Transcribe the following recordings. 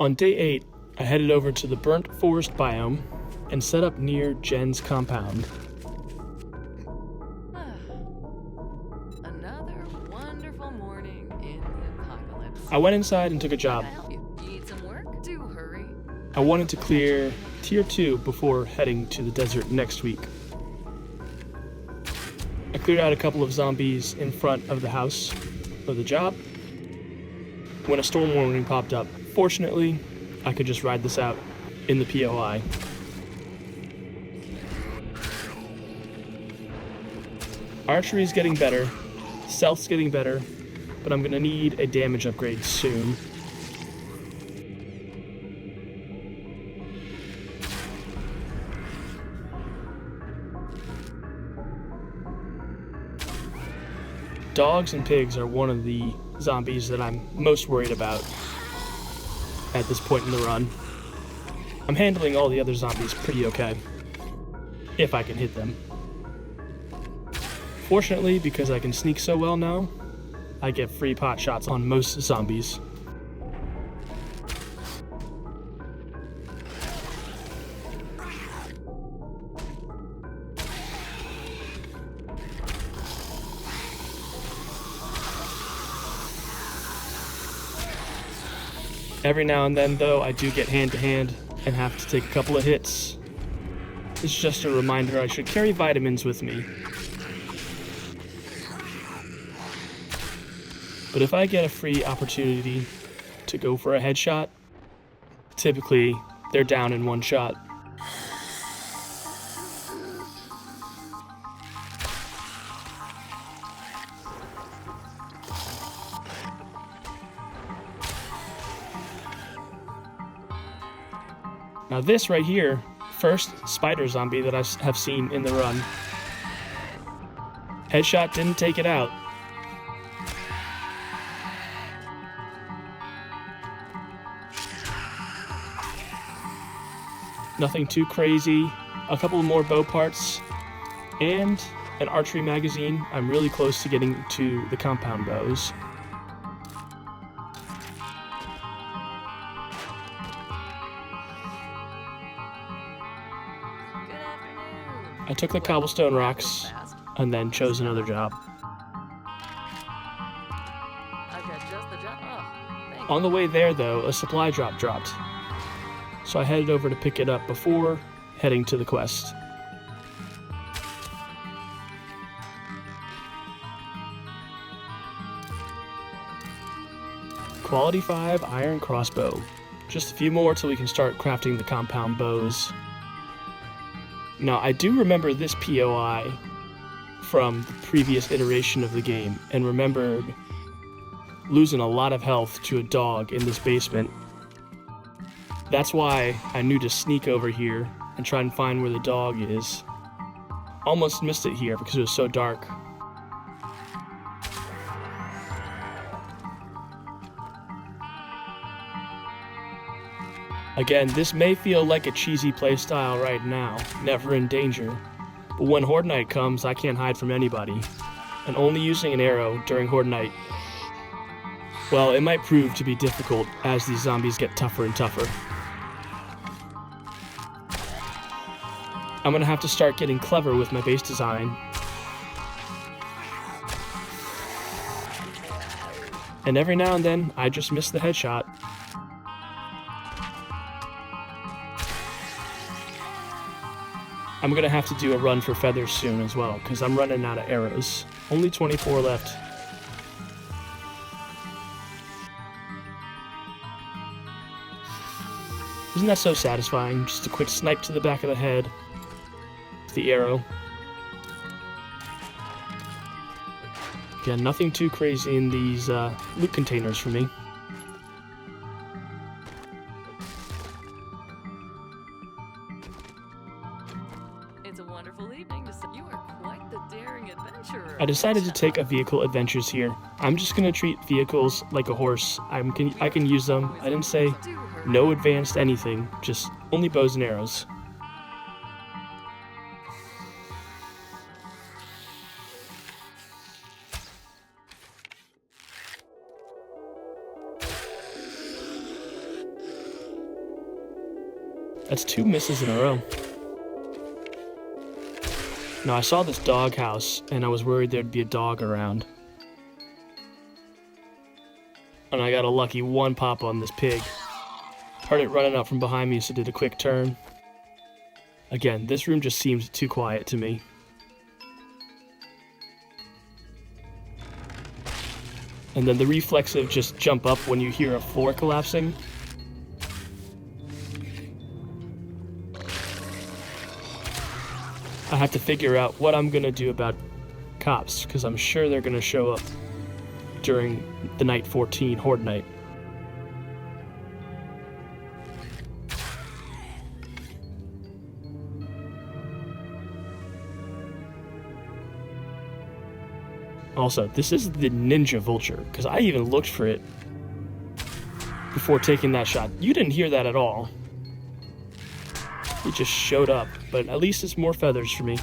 On day 8, I headed over to the burnt forest biome and set up near Jen's compound. Another wonderful morning in the apocalypse. I went inside and took a job. Can I help you? Need some work? Do hurry. I wanted to clear Tier 2 before heading to the desert next week. I cleared out a couple of zombies in front of the house for the job when a storm warning popped up. Fortunately, I could just ride this out in the POI. Archery's getting better, stealth's getting better, but I'm gonna need a damage upgrade soon. Dogs and pigs are one of the zombies that I'm most worried about at this point in the run. I'm handling all the other zombies pretty okay, if I can hit them. Fortunately, because I can sneak so well now, I get free pot shots on most zombies. Every now and then, though, I do get hand-to-hand and have to take a couple of hits. It's just a reminder I should carry vitamins with me. But if I get a free opportunity to go for a headshot, typically they're down in one shot. Now this right here, first spider zombie that I have seen in the run. Headshot didn't take it out. Nothing too crazy. A couple more bow parts and an archery magazine. I'm really close to getting to the compound bows. I took the cobblestone rocks and then chose another job. On the way there, though, a supply drop dropped. So I headed over to pick it up before heading to the quest. Quality 5 iron crossbow. Just a few more till we can start crafting the compound bows. Now, I do remember this POI from the previous iteration of the game, and remembered losing a lot of health to a dog in this basement. That's why I knew to sneak over here and try and find where the dog is. Almost missed it here because it was so dark. Again, this may feel like a cheesy playstyle right now, never in danger, but when Horde Night comes, I can't hide from anybody, and only using an arrow during Horde Night, well, it might prove to be difficult as these zombies get tougher and tougher. I'm gonna have to start getting clever with my base design. And every now and then, I just miss the headshot. I'm gonna have to do a run for feathers soon as well, because I'm running out of arrows. Only 24 left. Isn't that so satisfying? Just a quick snipe to the back of the head with the arrow. Again, nothing too crazy in these loot containers for me. It's a wonderful evening to see you are quite the daring adventurer. I decided to take a vehicle adventures here. I'm just gonna treat vehicles like a horse. I can use them. I didn't say no advanced anything, just only bows and arrows. That's 2 misses in a row. Now, I saw this dog house, and I was worried there'd be a dog around. And I got a lucky 1 pop on this pig. Heard it running up from behind me, so did a quick turn. Again, this room just seems too quiet to me. And then the reflexive just jump up when you hear a floor collapsing. I have to figure out what I'm gonna do about cops, because I'm sure they're gonna show up during the Night 14 Horde Night. Also, this is the Ninja Vulture, because I even looked for it before taking that shot. You didn't hear that at all. It just showed up, but at least it's more feathers for me.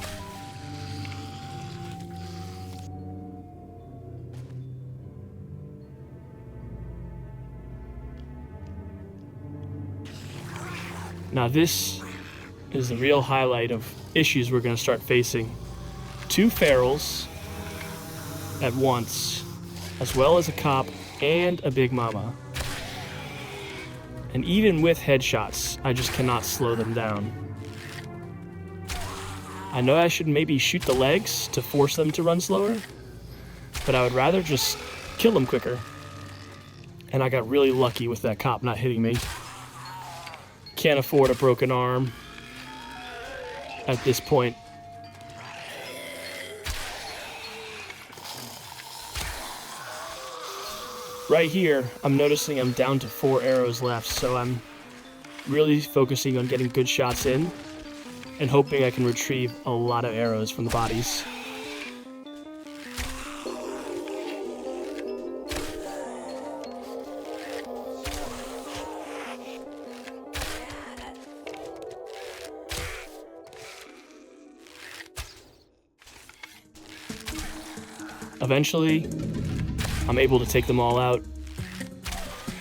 Now this is the real highlight of issues we're going to start facing. 2 ferals at once, as well as a cop and a big mama. And even with headshots, I just cannot slow them down. I know I should maybe shoot the legs to force them to run slower, but I would rather just kill them quicker. And I got really lucky with that cop not hitting me. Can't afford a broken arm at this point. Right here, I'm noticing I'm down to 4 arrows left, so I'm really focusing on getting good shots in and hoping I can retrieve a lot of arrows from the bodies. Eventually, I'm able to take them all out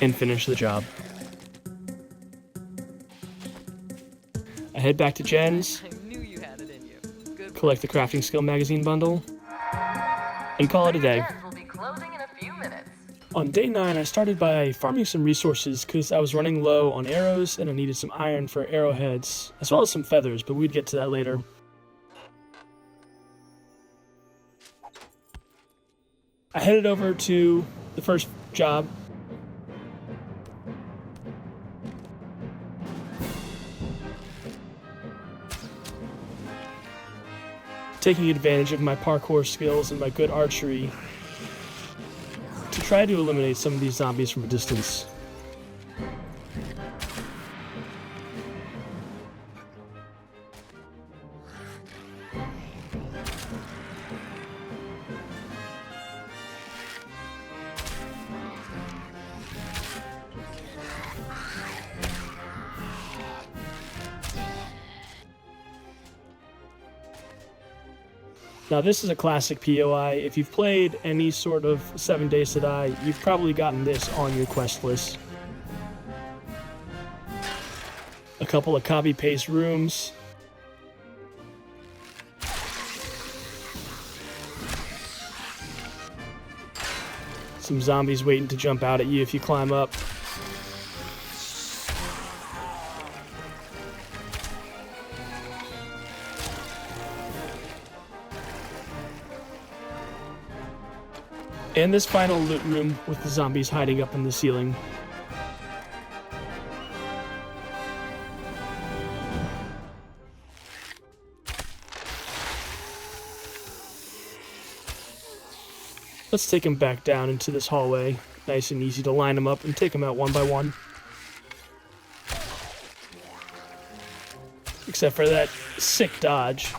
and finish the job. I head back to Jen's, I knew you had it in you. Good collect the crafting skill magazine bundle, and call it a day. will be closing in a few minutes. On day 9, I started by farming some resources because I was running low on arrows and I needed some iron for arrowheads, as well as some feathers, but we'd get to that later. I headed over to the first job. Taking advantage of my parkour skills and my good archery to try to eliminate some of these zombies from a distance. Now this is a classic POI. If you've played any sort of 7 Days to Die, you've probably gotten this on your quest list. A couple of copy-paste rooms. Some zombies waiting to jump out at you if you climb up. And this final loot room with the zombies hiding up in the ceiling. Let's take them back down into this hallway. Nice and easy to line them up and take them out one by one. Except for that sick dodge.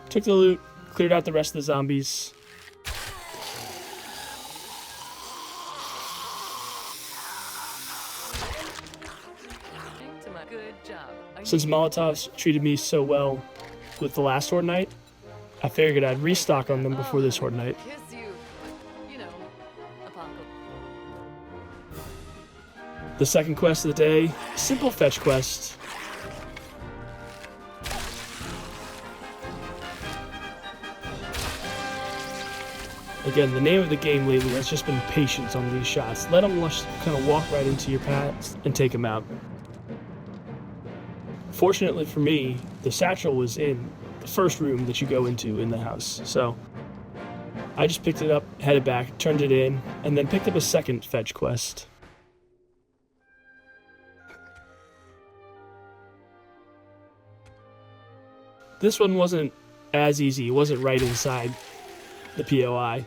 Took the loot, cleared out the rest of the zombies. To my good job. Since Molotovs treated me so well with the last Horde Night, I figured I'd restock on them before this Horde Night. Kiss you. You know, apocalypse. The second quest of the day, simple fetch quest. Again, the name of the game lately has just been patience on these shots. Let them just kind of walk right into your paths and take them out. Fortunately for me, the satchel was in the first room that you go into in the house. So I just picked it up, headed back, turned it in, and then picked up a second fetch quest. This one wasn't as easy. It wasn't right inside the POI.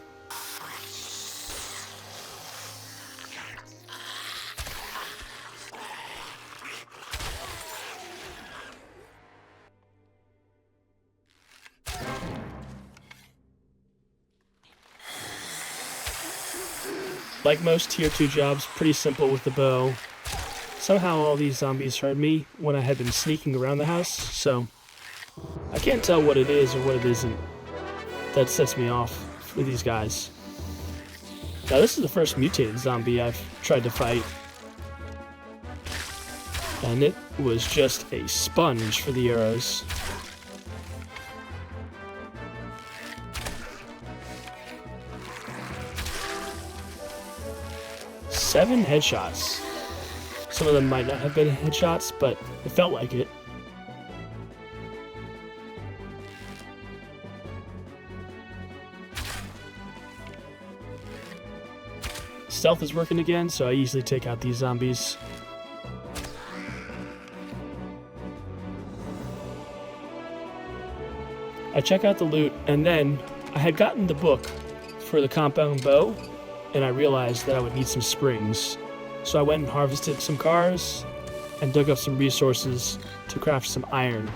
Like most tier 2 jobs, pretty simple with the bow. Somehow all these zombies heard me when I had been sneaking around the house, so I can't tell what it is or what it isn't that sets me off with these guys. Now this is the first mutated zombie I've tried to fight, and it was just a sponge for the arrows. Seven headshots. Some of them might not have been headshots, but it felt like it. Stealth is working again, so I easily take out these zombies. I check out the loot, and then I had gotten the book for the compound bow, and I realized that I would need some springs. So I went and harvested some cars and dug up some resources to craft some iron.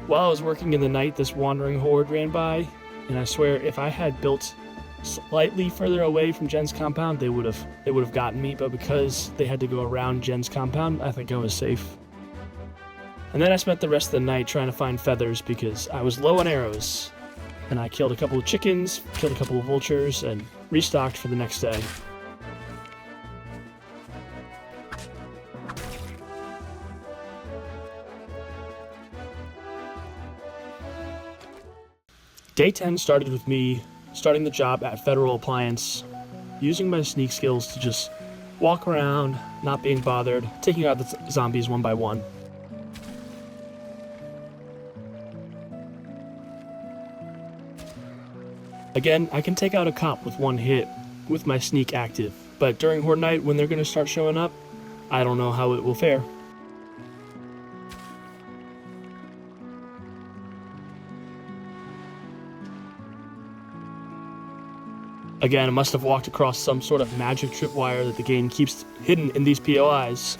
While I was working in the night, this wandering horde ran by, and I swear if I had built slightly further away from Jen's compound, they would have gotten me, but because they had to go around Jen's compound, I think I was safe. And then I spent the rest of the night trying to find feathers because I was low on arrows. And I killed a couple of chickens, killed a couple of vultures, and restocked for the next day. Day 10 started with me starting the job at Federal Appliance, using my sneak skills to just walk around, not being bothered, taking out the zombies one by one. Again, I can take out a cop with one hit with my sneak active, but during Horde Night, when they're going to start showing up, I don't know how it will fare. Again, I must have walked across some sort of magic tripwire that the game keeps hidden in these POIs.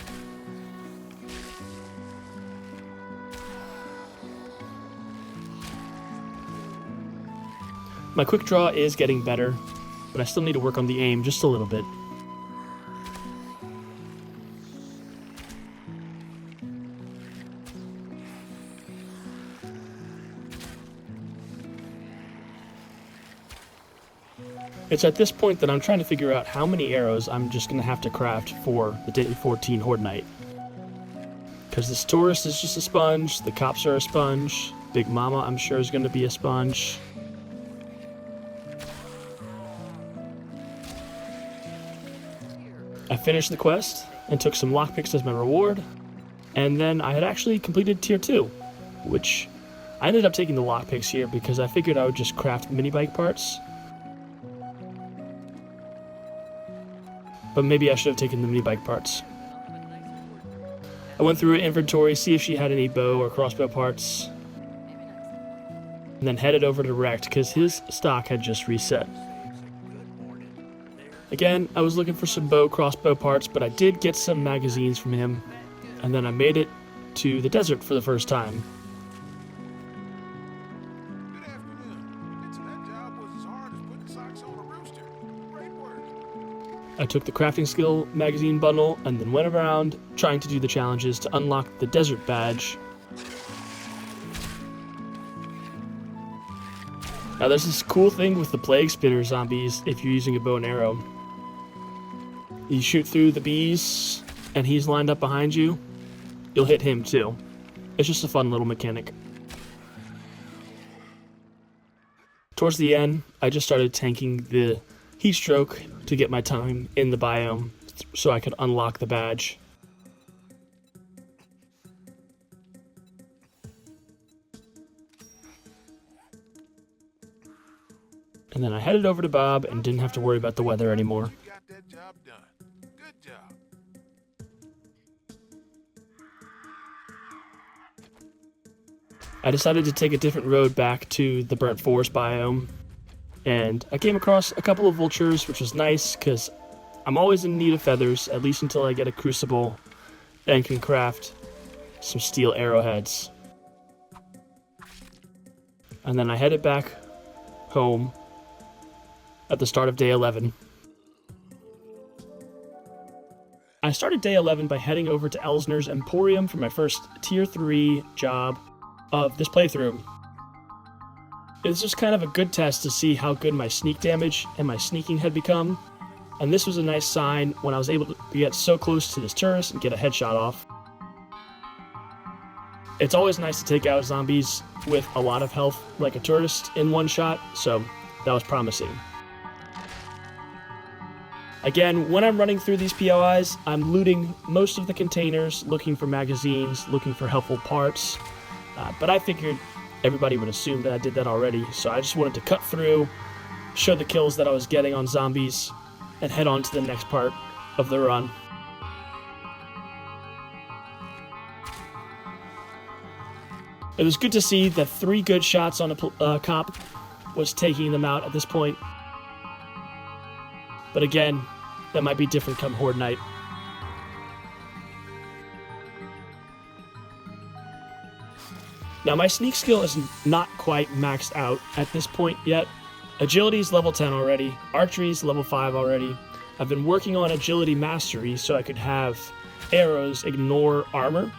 My quick draw is getting better, but I still need to work on the aim just a little bit. It's at this point that I'm trying to figure out how many arrows I'm just going to have to craft for the day 14 Horde Night. Because this tourist is just a sponge, the cops are a sponge, Big Mama I'm sure is going to be a sponge. I finished the quest and took some lockpicks as my reward, and then I had actually completed tier 2, which I ended up taking the lockpicks here because I figured I would just craft mini bike parts. But maybe I should have taken the mini bike parts. I went through her inventory, see if she had any bow or crossbow parts, and then headed over to Rect because his stock had just reset. Again, I was looking for some bow crossbow parts, but I did get some magazines from him, and then I made it to the desert for the first time. Good afternoon. So that job was as hard as putting socks on a rooster. Great work. I took the crafting skill magazine bundle and then went around trying to do the challenges to unlock the desert badge. Now there's this cool thing with the plague spitter zombies if you're using a bow and arrow. You shoot through the bees and he's lined up behind you, you'll hit him too. It's just a fun little mechanic. Towards the end, I just started tanking the heat stroke to get my time in the biome so I could unlock the badge. And then I headed over to Bob and didn't have to worry about the weather anymore. You got that job done. Good job. I decided to take a different road back to the burnt forest biome, and I came across a couple of vultures, which was nice because I'm always in need of feathers, at least until I get a crucible and can craft some steel arrowheads. And then I headed back home at the start of day 11. I started day 11 by heading over to Elsner's Emporium for my first tier 3 job of this playthrough. It was just kind of a good test to see how good my sneak damage and my sneaking had become, and this was a nice sign when I was able to get so close to this tourist and get a headshot off. It's always nice to take out zombies with a lot of health like a tourist in one shot, so that was promising. Again, when I'm running through these POIs, I'm looting most of the containers, looking for magazines, looking for helpful parts, but I figured everybody would assume that I did that already, so I just wanted to cut through, show the kills that I was getting on zombies, and head on to the next part of the run. It was good to see that 3 good shots on a cop was taking them out at this point. But again, that might be different come Horde Night. Now my sneak skill is not quite maxed out at this point yet. Agility's level 10 already, archery's level 5 already. I've been working on agility mastery so I could have arrows ignore armor,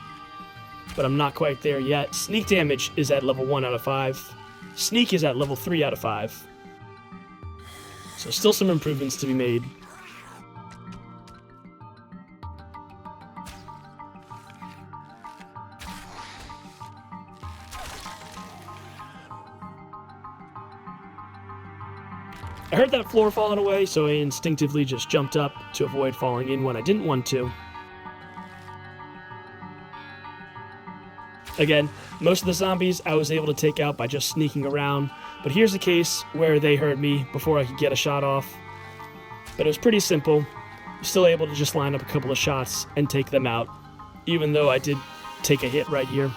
but I'm not quite there yet. Sneak damage is at level 1 out of 5. Sneak is at level 3 out of 5. So still some improvements to be made. I heard that floor falling away, so I instinctively just jumped up to avoid falling in when I didn't want to. Again, most of the zombies I was able to take out by just sneaking around, but here's a case where they heard me before I could get a shot off. But it was pretty simple. Still able to just line up a couple of shots and take them out, even though I did take a hit right here.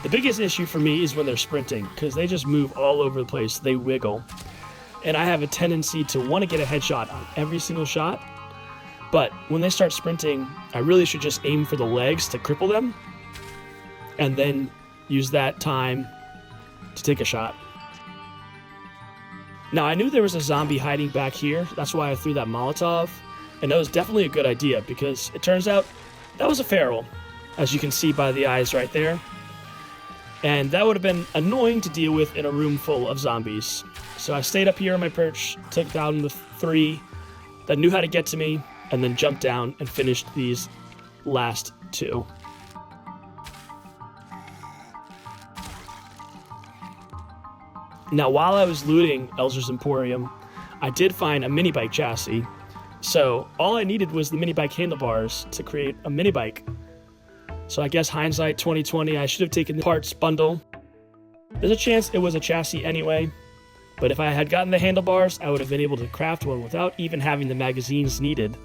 The biggest issue for me is when they're sprinting, because they just move all over the place, they wiggle. And I have a tendency to want to get a headshot on every single shot, but when they start sprinting, I really should just aim for the legs to cripple them, and then use that time to take a shot. Now, I knew there was a zombie hiding back here, that's why I threw that Molotov, and that was definitely a good idea, because it turns out that was a feral, as you can see by the eyes right there. And that would have been annoying to deal with in a room full of zombies. So I stayed up here on my perch, took down the 3 that knew how to get to me, and then jumped down and finished these last 2. Now, while I was looting Elsner's Emporium, I did find a mini bike chassis. So all I needed was the mini bike handlebars to create a mini bike. So I guess hindsight 2020, I should have taken the parts bundle. There's a chance it was a chassis anyway, but if I had gotten the handlebars, I would have been able to craft one without even having the magazines needed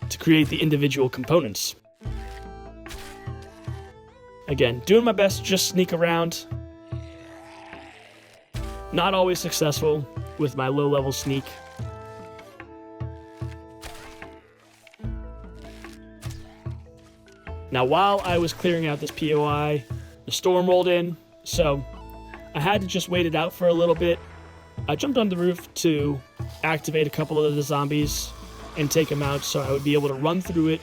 to create the individual components. Again, doing my best to just sneak around. Not always successful with my low-level sneak. Now, while I was clearing out this POI, the storm rolled in, so I had to just wait it out for a little bit. I jumped on the roof to activate a couple of the zombies and take them out so I would be able to run through it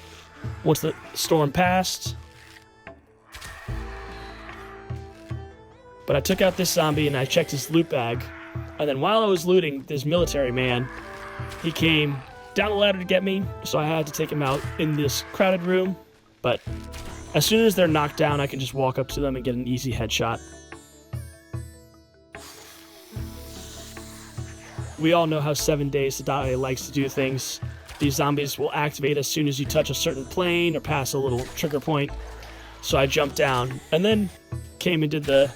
once the storm passed. But I took out this zombie and I checked his loot bag. And then while I was looting, this military man, he came down the ladder to get me, so I had to take him out in this crowded room. But as soon as they're knocked down, I can just walk up to them and get an easy headshot. We all know how 7 Days to Die likes to do things. These zombies will activate as soon as you touch a certain plane or pass a little trigger point. So I jumped down and then came and did the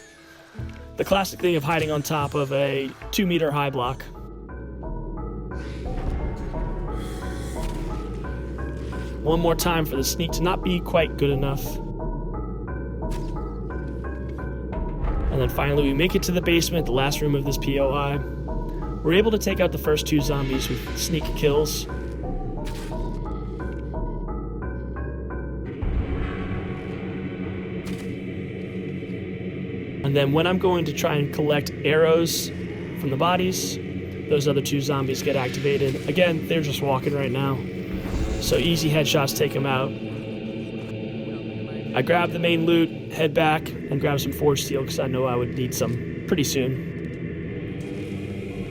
classic thing of hiding on top of a 2-meter high block. One more time for the sneak to not be quite good enough. And then finally we make it to the basement, the last room of this POI. We're able to take out the first 2 zombies with sneak kills. And then when I'm going to try and collect arrows from the bodies, those other 2 zombies get activated. Again, they're just walking right now. So easy headshots take them out. I grab the main loot, head back, and grab some forge steel because I know I would need some pretty soon.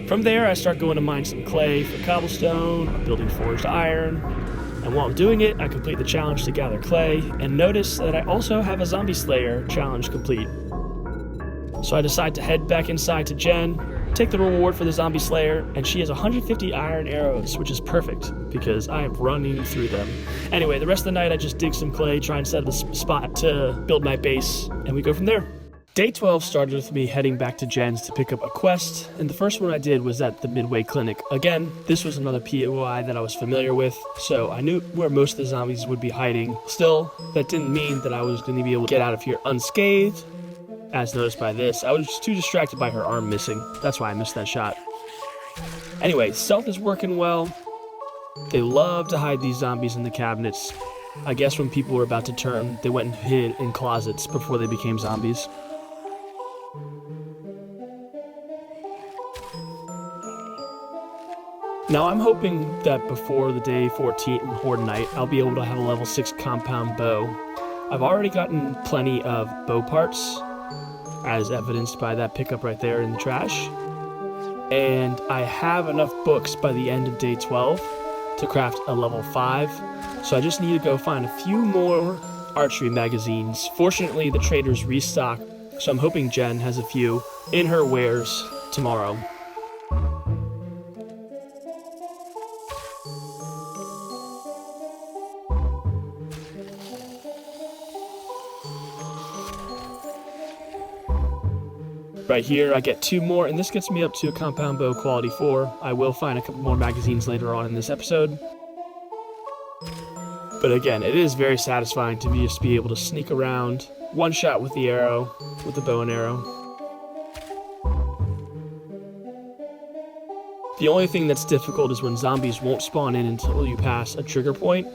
From there, I start going to mine some clay for cobblestone, building forged iron. And while I'm doing it, I complete the challenge to gather clay, and notice that I also have a zombie slayer challenge complete. So I decide to head back inside to Jen, take the reward for the zombie slayer, and she has 150 iron arrows, which is perfect because I am running through them. Anyway, the rest of the night I just dig some clay, try and set up a spot to build my base, and we go from there. Day 12 started with me heading back to Jen's to pick up a quest, and the first one I did was at the Midway Clinic. Again, this was another POI that I was familiar with, so I knew where most of the zombies would be hiding. Still, that didn't mean that I was going to be able to get out of here unscathed. As noticed by this, I was just too distracted by her arm missing. That's why I missed that shot. Anyway, stealth is working well. They love to hide these zombies in the cabinets. I guess when people were about to turn, they went and hid in closets before they became zombies. Now I'm hoping that before the day 14 Horde Night, I'll be able to have a level 6 compound bow. I've already gotten plenty of bow parts, as evidenced by that pickup right there in the trash. And I have enough books by the end of day 12 to craft a level 5, so I just need to go find a few more archery magazines. Fortunately, the traders restock, so I'm hoping Jen has a few in her wares tomorrow. Right here, I get 2 more, and this gets me up to a compound bow quality 4. I will find a couple more magazines later on in this episode. But again, it is very satisfying to just be able to sneak around, one shot with the arrow, with the bow and arrow. The only thing that's difficult is when zombies won't spawn in until you pass a trigger point,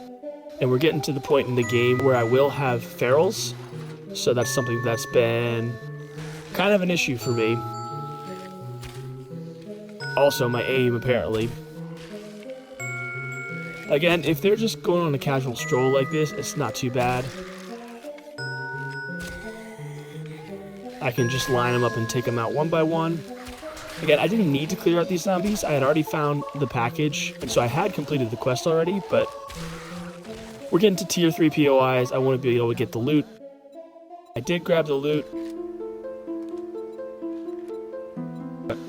and we're getting to the point in the game where I will have ferals, so that's something that's been kind of an issue for me. Also, my aim, apparently. Again, if they're just going on a casual stroll like this, it's not too bad. I can just line them up and take them out one by one. Again, I didn't need to clear out these zombies. I had already found the package, and so I had completed the quest already, but we're getting to tier 3 POIs. I want to be able to get the loot. I did grab the loot.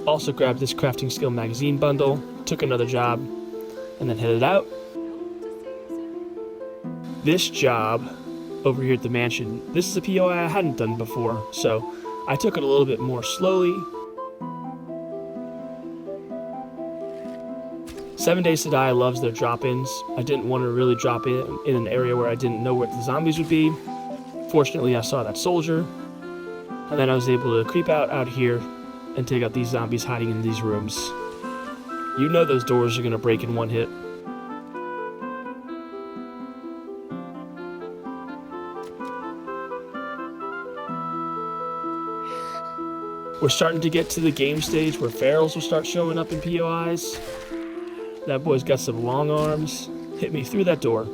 Also grabbed this crafting skill magazine bundle, took another job, and then headed out. This job over here at the mansion, this is a POI I hadn't done before, so I took it a little bit more slowly. 7 Days to Die loves their drop-ins. I didn't want to really drop in an area where I didn't know where the zombies would be. Fortunately, I saw that soldier, and then I was able to creep out here and take out these zombies hiding in these rooms. You know those doors are going to break in one hit. We're starting to get to the game stage where ferals will start showing up in POIs. That boy's got some long arms. Hit me through that door.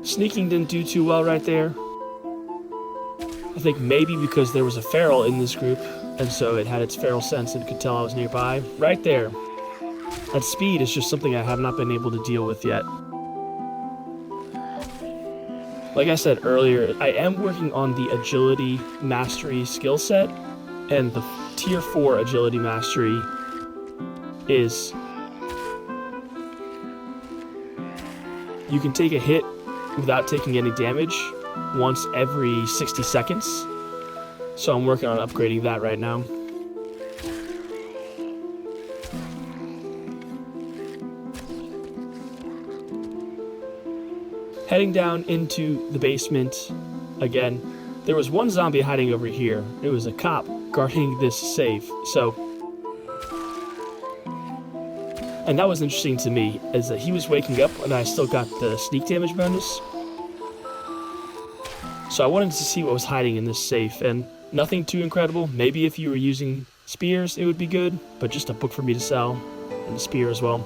Sneaking didn't do too well right there. I think maybe because there was a feral in this group, and so it had its feral sense and could tell I was nearby. Right there. That speed is just something I have not been able to deal with yet. Like I said earlier, I am working on the agility mastery skill set, and the tier 4 agility mastery is you can take a hit without taking any damage once every 60 seconds. So I'm working on upgrading that right now. Heading down into the basement again. There was one zombie hiding over here. It was a cop guarding this safe. And that was interesting to me, is that he was waking up and I still got the sneak damage bonus. So I wanted to see what was hiding in this safe, and nothing too incredible. Maybe if you were using spears, it would be good, but just a book for me to sell, and a spear as well.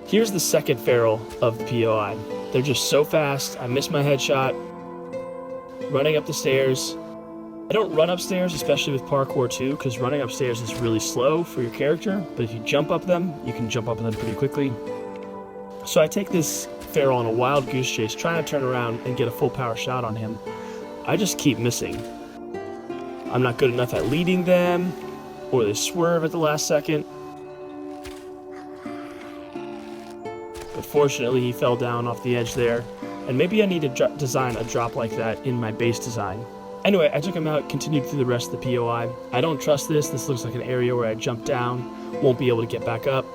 Here's the second feral of the POI. They're just so fast. I missed my headshot. Running up the stairs. I don't run upstairs, especially with parkour too, because running upstairs is really slow for your character, but if you jump up them, you can jump up them pretty quickly. So I take this feral on a wild goose chase, trying to turn around and get a full power shot on him. I just keep missing. I'm not good enough at leading them, or they swerve at the last second. But fortunately, he fell down off the edge there, and maybe I need to design a drop like that in my base design. Anyway, I took him out, continued through the rest of the POI. I don't trust this. This looks like an area where I jump down, won't be able to get back up.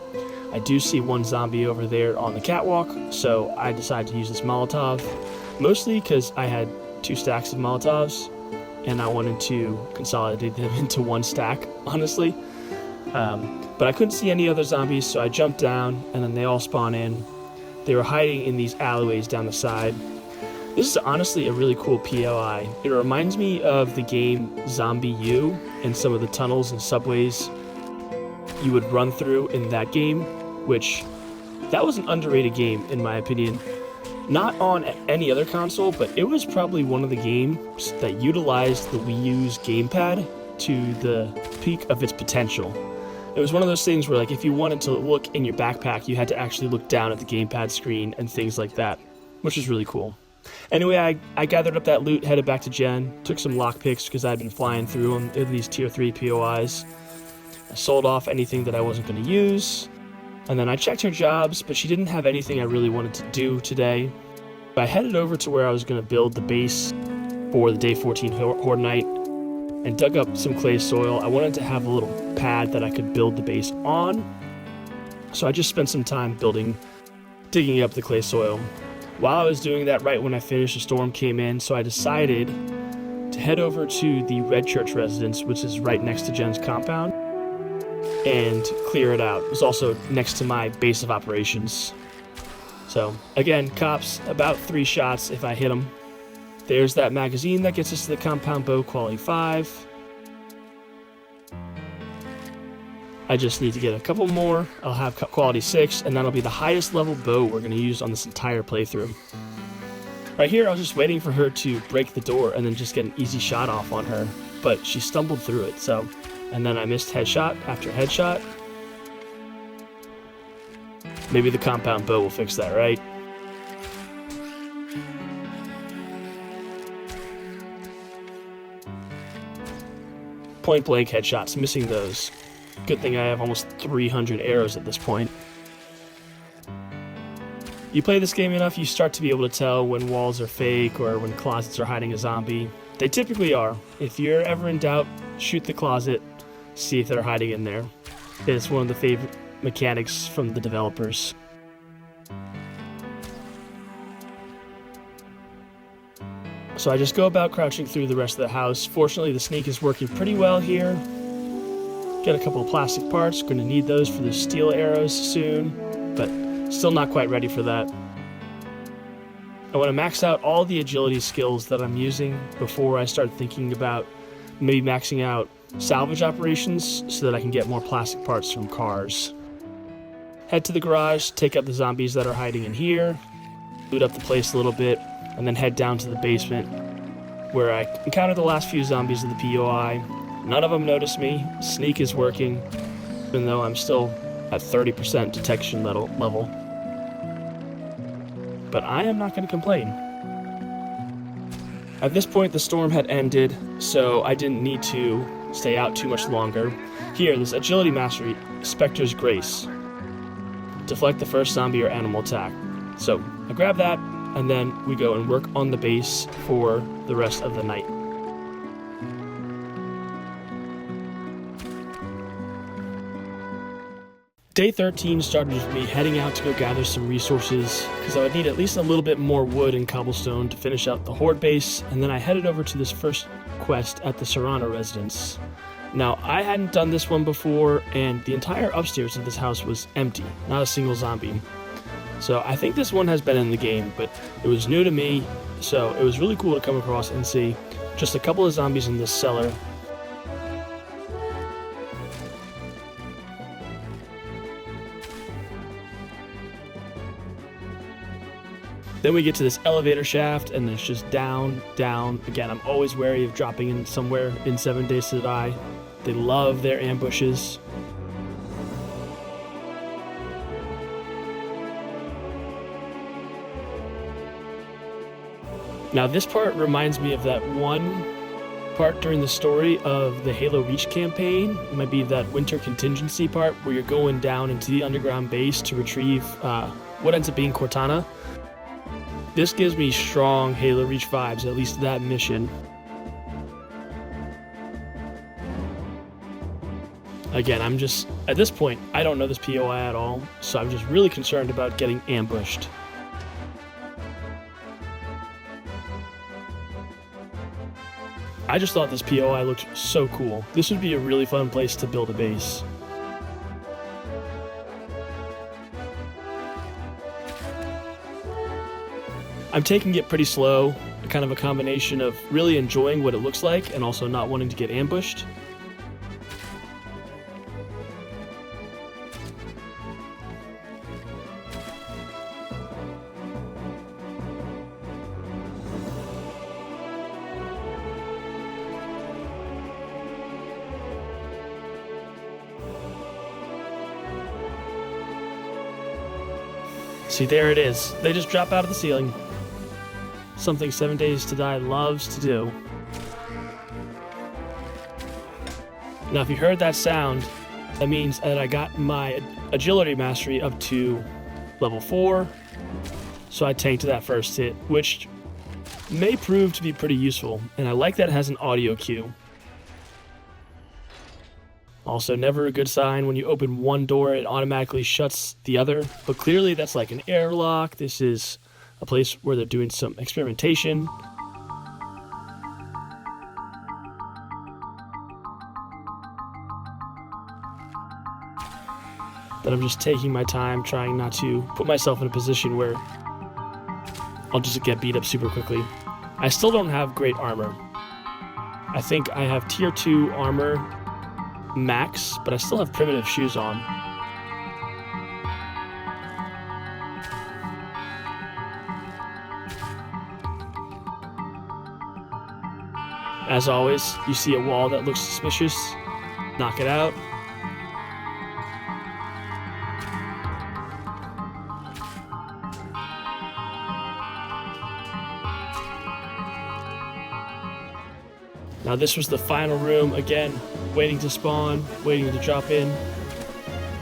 I do see one zombie over there on the catwalk, so I decided to use this Molotov, mostly because I had 2 stacks of Molotovs, and I wanted to consolidate them into 1 stack, honestly. But I couldn't see any other zombies, so I jumped down, and then they all spawn in. They were hiding in these alleyways down the side. This is honestly a really cool POI. It reminds me of the game Zombie U and some of the tunnels and subways you would run through in that game, which that was an underrated game in my opinion. Not on any other console, but it was probably one of the games that utilized the Wii U's gamepad to the peak of its potential. It was one of those things where, like, if you wanted to look in your backpack, you had to actually look down at the gamepad screen and things like that, which is really cool. Anyway, I gathered up that loot, headed back to Jen, took some lockpicks because I'd been flying through them in these tier 3 POIs. I sold off anything that I wasn't going to use, and then I checked her jobs, but she didn't have anything I really wanted to do today. I headed over to where I was going to build the base for the day 14 Horde Night, and dug up some clay soil. I wanted to have a little pad that I could build the base on, so I just spent some time digging up the clay soil. While I was doing that, right when I finished, a storm came in, so I decided to head over to the Red Church residence, which is right next to Jen's compound, and clear it out. It was also next to my base of operations. So, again, cops, about 3 shots if I hit them. There's that magazine that gets us to the compound bow, quality 5. I just need to get a couple more. I'll have quality 6, and that'll be the highest level bow we're going to use on this entire playthrough. Right here, I was just waiting for her to break the door and then just get an easy shot off on her, but she stumbled through it, so... And then I missed headshot after headshot. Maybe the compound bow will fix that, right? Point blank headshots, missing those. Good thing I have almost 300 arrows at this point. You play this game enough, you start to be able to tell when walls are fake or when closets are hiding a zombie. They typically are. If you're ever in doubt, shoot the closet, see if they're hiding in there. It's one of the favorite mechanics from the developers. So I just go about crouching through the rest of the house. Fortunately, the sneak is working pretty well here. Get a couple of plastic parts. Going to need those for the steel arrows soon, but still not quite ready for that. I want to max out all the agility skills that I'm using before I start thinking about maybe maxing out salvage operations so that I can get more plastic parts from cars. Head to the garage, take out the zombies that are hiding in here, loot up the place a little bit, and then head down to the basement where I encountered the last few zombies of the POI. None of them noticed me. Sneak is working, even though I'm still at 30% detection level. But I am not going to complain. At this point, the storm had ended, so I didn't need to stay out too much longer. Here, this agility mastery, Spectre's Grace. Deflect the first zombie or animal attack. So, I grab that, and then we go and work on the base for the rest of the night. Day 13 started with me heading out to go gather some resources, because I would need at least a little bit more wood and cobblestone to finish out the Horde base, and then I headed over to this first quest at the Serrano residence. Now, I hadn't done this one before, and the entire upstairs of this house was empty, not a single zombie. So I think this one has been in the game, but it was new to me, so it was really cool to come across and see just a couple of zombies in this cellar. Then we get to this elevator shaft, and it's just down, down. Again, I'm always wary of dropping in somewhere in 7 Days to Die. They love their ambushes. Now this part reminds me of that one part during the story of the Halo Reach campaign. It might be that winter contingency part where you're going down into the underground base to retrieve what ends up being Cortana. This gives me strong Halo Reach vibes, at least that mission. Again, at this point, I don't know this POI at all, so I'm just really concerned about getting ambushed. I just thought this POI looked so cool. This would be a really fun place to build a base. I'm taking it pretty slow, kind of a combination of really enjoying what it looks like and also not wanting to get ambushed. See, there it is. They just drop out of the ceiling. Something 7 Days to Die loves to do. Now, if you heard that sound, that means that I got my agility mastery up to level 4. So I tanked that first hit, which may prove to be pretty useful. And I like that it has an audio cue. Also, never a good sign when you open one door, it automatically shuts the other. But clearly that's like an airlock. This is a place where they're doing some experimentation. But I'm just taking my time, trying not to put myself in a position where I'll just get beat up super quickly. I still don't have great armor. I think I have tier 2 armor max, but I still have primitive shoes on. As always, you see a wall that looks suspicious, knock it out. Now this was the final room, again, waiting to spawn, waiting to drop in.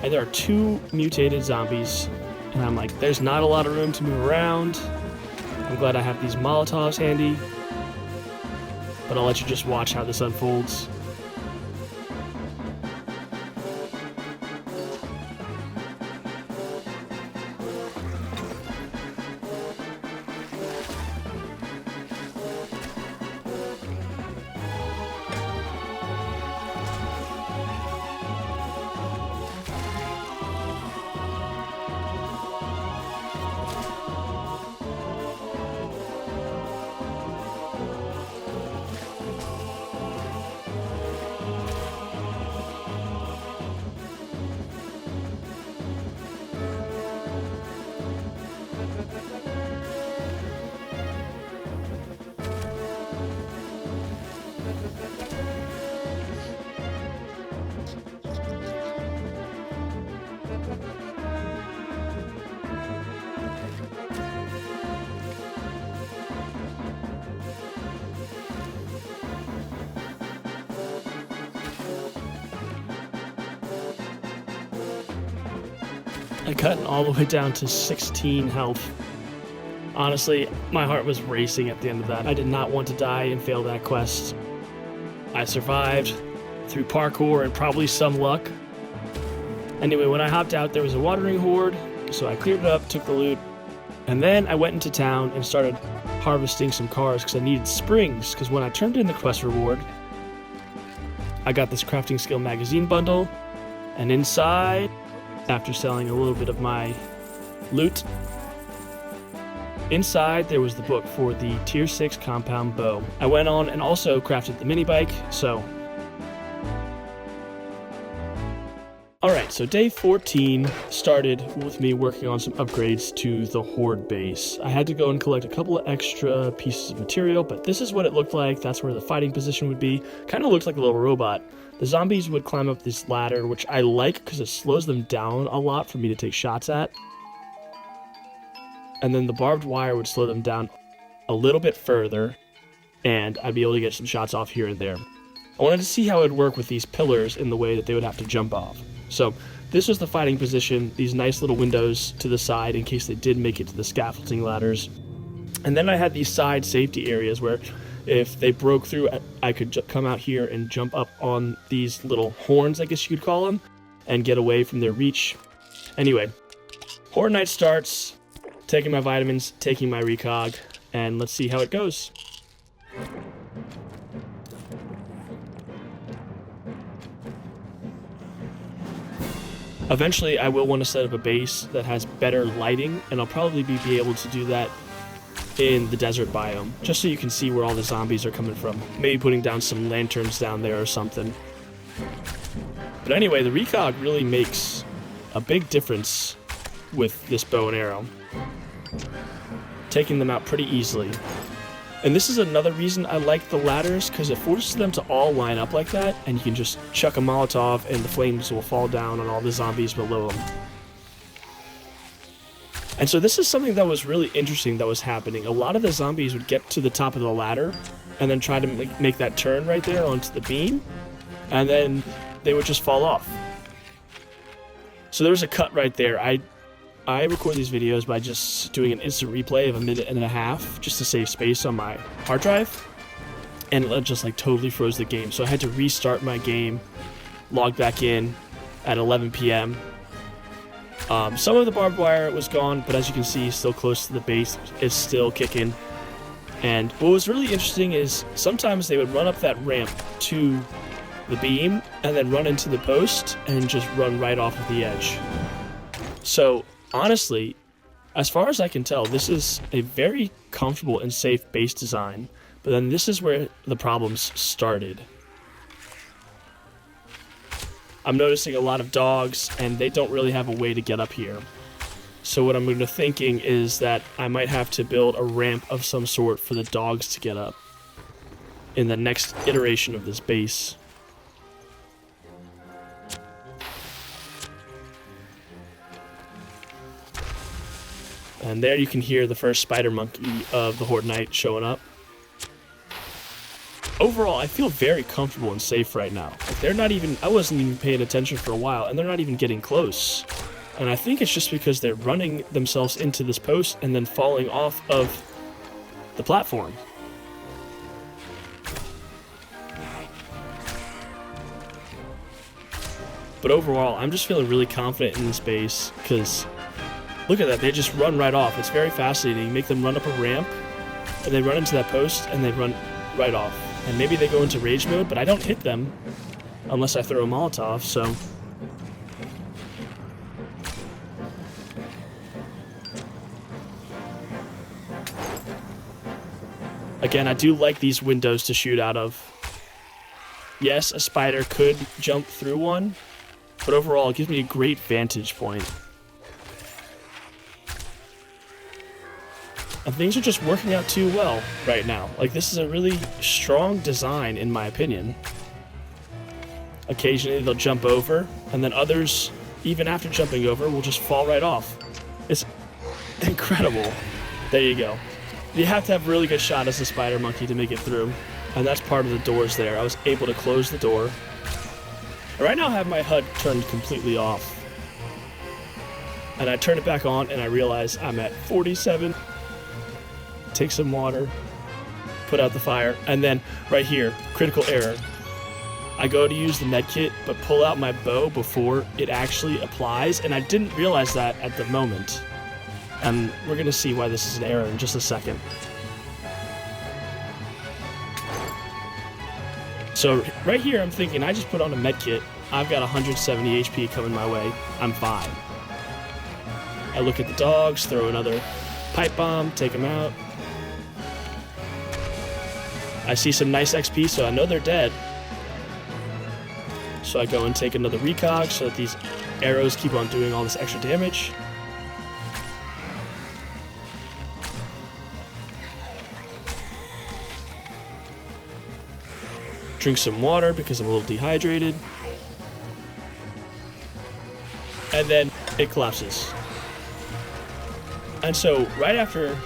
And there are 2 mutated zombies. And I'm like, there's not a lot of room to move around. I'm glad I have these Molotovs handy. But I'll let you just watch how this unfolds. I cut all the way down to 16 health. Honestly, my heart was racing at the end of that. I did not want to die and fail that quest. I survived through parkour and probably some luck. Anyway, when I hopped out, there was a watering horde, so I cleared it up, took the loot, and then I went into town and started harvesting some cars because I needed springs, because when I turned in the quest reward, I got this crafting skill magazine bundle, and inside, after selling a little bit of my loot, inside there was the book for the tier 6 compound bow. I went on and also crafted the mini bike, so... Alright, so day 14 started with me working on some upgrades to the Horde base. I had to go and collect a couple of extra pieces of material, but this is what it looked like. That's where the fighting position would be. Kind of looked like a little robot. The zombies would climb up this ladder, which I like because it slows them down a lot for me to take shots at. And then the barbed wire would slow them down a little bit further, and I'd be able to get some shots off here and there. I wanted to see how it would work with these pillars in the way that they would have to jump off. So this was the fighting position, these nice little windows to the side in case they did make it to the scaffolding ladders. And then I had these side safety areas where if they broke through, I could come out here and jump up on these little horns, I guess you could call them, and get away from their reach. Anyway, Horde Night starts, taking my vitamins, taking my recog, and let's see how it goes. Eventually, I will want to set up a base that has better lighting, and I'll probably be able to do that in the desert biome, just so you can see where all the zombies are coming from. Maybe putting down some lanterns down there or something. But anyway, the recog really makes a big difference with this bow and arrow. Taking them out pretty easily. And this is another reason I like the ladders, because it forces them to all line up like that, and you can just chuck a Molotov and the flames will fall down on all the zombies below them. And so this is something that was really interesting that was happening. A lot of the zombies would get to the top of the ladder and then try to make that turn right there onto the beam, and then they would just fall off. So there was a cut right there. I record these videos by just doing an instant replay of 1.5 minutes just to save space on my hard drive, and it just like totally froze the game. So I had to restart my game, log back in at 11 p.m. Some of the barbed wire was gone, but as you can see, still close to the base, it's still kicking. And what was really interesting is sometimes they would run up that ramp to the beam and then run into the post and just run right off of the edge. So honestly, as far as I can tell, this is a very comfortable and safe base design, but then this is where the problems started. I'm noticing a lot of dogs, and they don't really have a way to get up here. So what I'm thinking is that I might have to build a ramp of some sort for the dogs to get up in the next iteration of this base. And there you can hear the first spider monkey of the Horde Night showing up. Overall, I feel very comfortable and safe right now. They're not even, I wasn't even paying attention for a while, and they're not even getting close. And I think it's just because they're running themselves into this post and then falling off of the platform. But overall, I'm just feeling really confident in this base, because look at that, they just run right off. It's very fascinating. You make them run up a ramp, and they run into that post, and they run right off. And maybe they go into rage mode, but I don't hit them unless I throw a Molotov, so... Again, I do like these windows to shoot out of. Yes, a spider could jump through one, but overall it gives me a great vantage point. And things are just working out too well right now. Like, this is a really strong design, in my opinion. Occasionally they'll jump over, and then others, even after jumping over, will just fall right off. It's incredible. There you go. You have to have a really good shot as a spider monkey to make it through. And that's part of the doors there. I was able to close the door. Right now I have my HUD turned completely off. And I turn it back on and I realize I'm at 47. Take some water, put out the fire, and then right here, critical error. I go to use the med kit, but pull out my bow before it actually applies, and I didn't realize that at the moment. And we're gonna see why this is an error in just a second. So right here, I'm thinking I just put on a med kit. I've got 170 HP coming my way. I'm fine. I look at the dogs, throw another pipe bomb, take them out. I see some nice XP, so I know they're dead. So I go and take another recog so that these arrows keep on doing all this extra damage. Drink some water because I'm a little dehydrated. And then it collapses. And so right after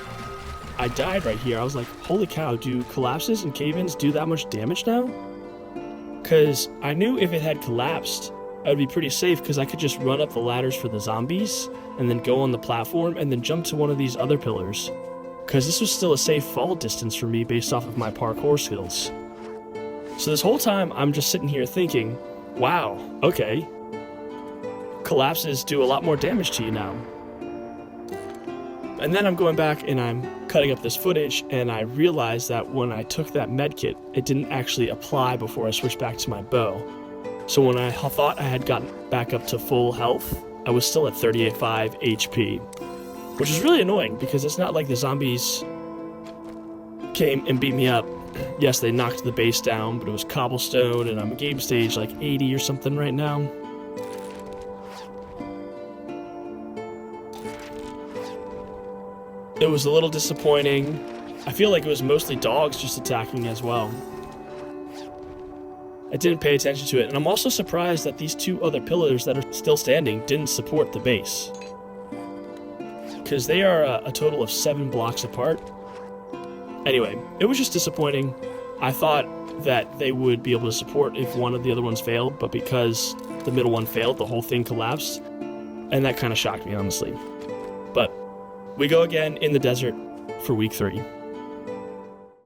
I died right here, I was like, holy cow, do collapses and cave-ins do that much damage now? Because I knew if it had collapsed, I would be pretty safe because I could just run up the ladders for the zombies and then go on the platform and then jump to one of these other pillars. Because this was still a safe fall distance for me based off of my parkour skills. So this whole time, I'm just sitting here thinking, wow, okay. Collapses do a lot more damage to you now. And then I'm going back and I'm cutting up this footage, and I realized that when I took that medkit, it didn't actually apply before I switched back to my bow. So when I thought I had gotten back up to full health, I was still at 38.5 HP. Which is really annoying, because it's not like the zombies came and beat me up. Yes, they knocked the base down, but it was cobblestone, and I'm a game stage like 80 or something right now. It was a little disappointing. I feel like it was mostly dogs just attacking as well. I didn't pay attention to it, and I'm also surprised that these two other pillars that are still standing didn't support the base. Because they are a total of 7 blocks apart. Anyway, it was just disappointing. I thought that they would be able to support if one of the other ones failed, but because the middle one failed, the whole thing collapsed. And that kind of shocked me, honestly. But we go again in the desert for week 3.